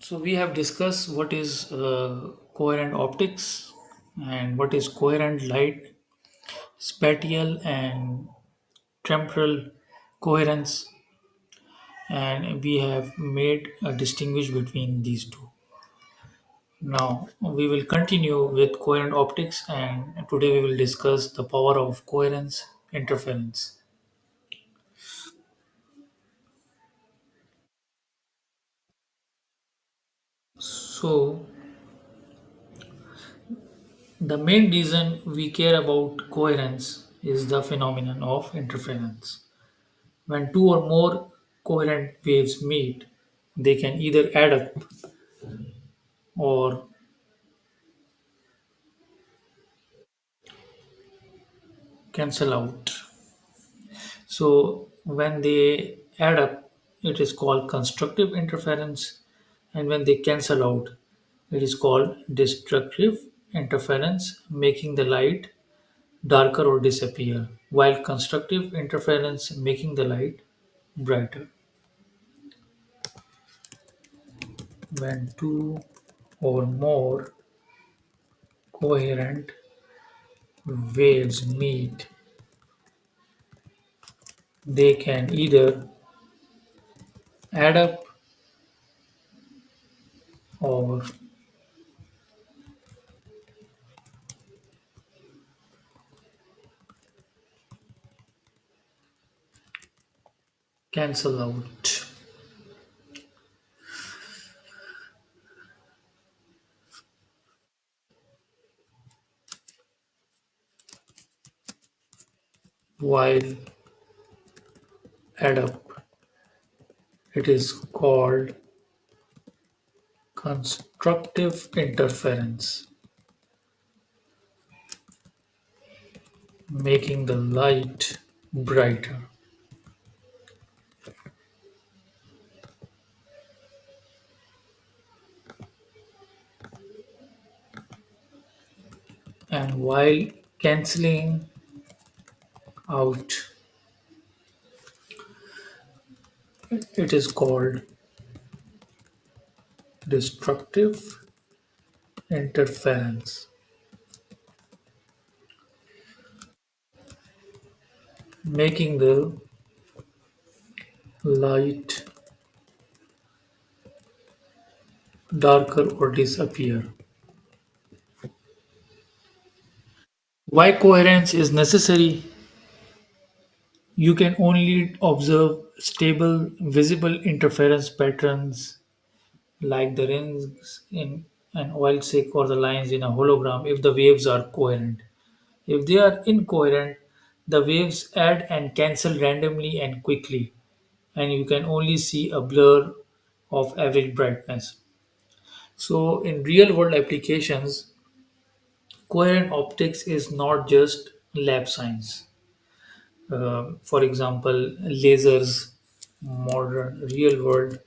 So we have discussed what is coherent optics and what is coherent light, spatial and temporal coherence, and we have made a distinguish between these two. Now we will continue with coherent optics, and today we will discuss the power of coherence interference. So the main reason we care about coherence is the phenomenon of interference. When two or more coherent waves meet, they can either add up or cancel out. So, when they add up, it is called constructive interference, and when they cancel out, it is called destructive interference, making the light darker or disappear, while constructive interference making the light brighter. When two or more coherent waves meet, they can either add up or cancel out. While add up, it is called constructive interference, making the light brighter. And while canceling out, it is called destructive interference, making the light darker or disappear. Why coherence is necessary? You can only observe stable, visible interference patterns like the rings in an oil slick or the lines in a hologram if the waves are coherent. If they are incoherent, the waves add and cancel randomly and quickly, and you can only see a blur of average brightness. So, in real world applications, coherent optics is not just lab science. For example, lasers, modern real world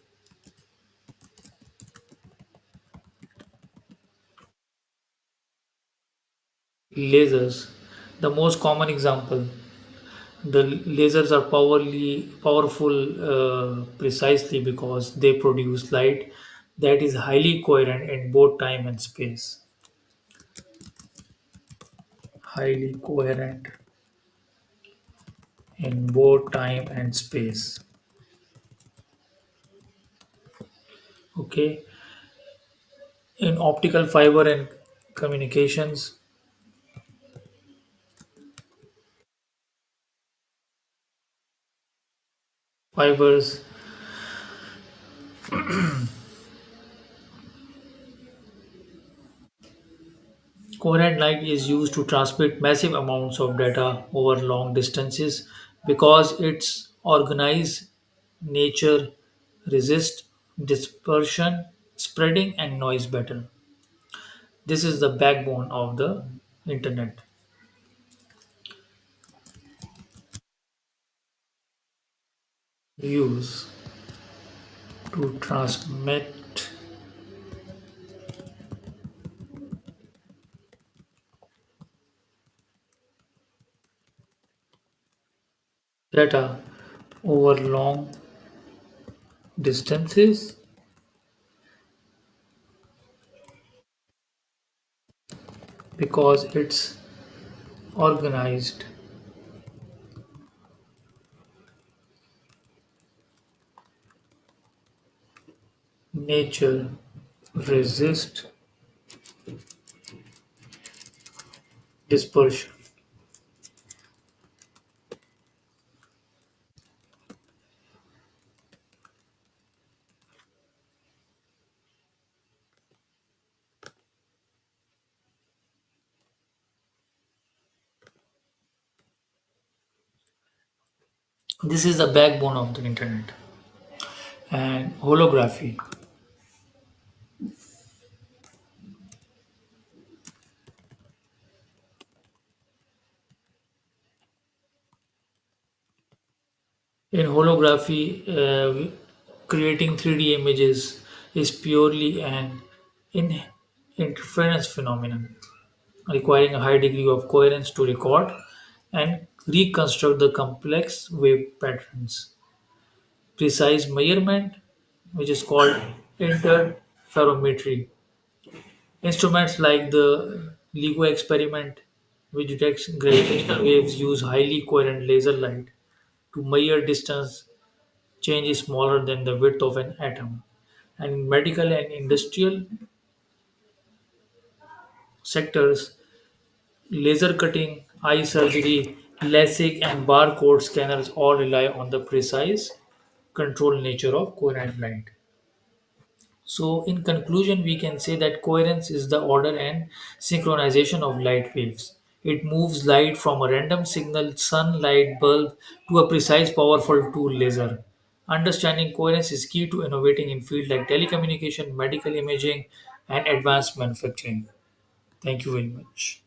lasers. The most common example, the lasers are powerful precisely because they produce light that is highly coherent in both time and space. Highly coherent in both time and space. Okay. In optical fiber and communications fibers, coherent light is used to transmit massive amounts of data over long distances because its organized nature resists dispersion, spreading, and noise better. This is the backbone of the internet. Use to transmit data over long distances because its organized nature resists dispersion. This is the backbone of the internet. And holography. In holography, creating 3D images is purely an in- interference phenomenon, requiring a high degree of coherence to record and reconstruct the complex wave patterns. Precise measurement, which is called interferometry. Instruments like the LIGO experiment, which detects gravitational waves, use highly coherent laser light to measure distance change is smaller than the width of an atom. And in medical and industrial sectors, laser cutting, eye surgery, LASIK, and barcode scanners all rely on the precise, controlled nature of coherent light. So, in conclusion, we can say that coherence is the order and synchronization of light waves. It moves light from a random signal sunlight bulb to a precise, powerful tool laser. Understanding coherence is key to innovating in fields like telecommunication, medical imaging, and advanced manufacturing. Thank you very much.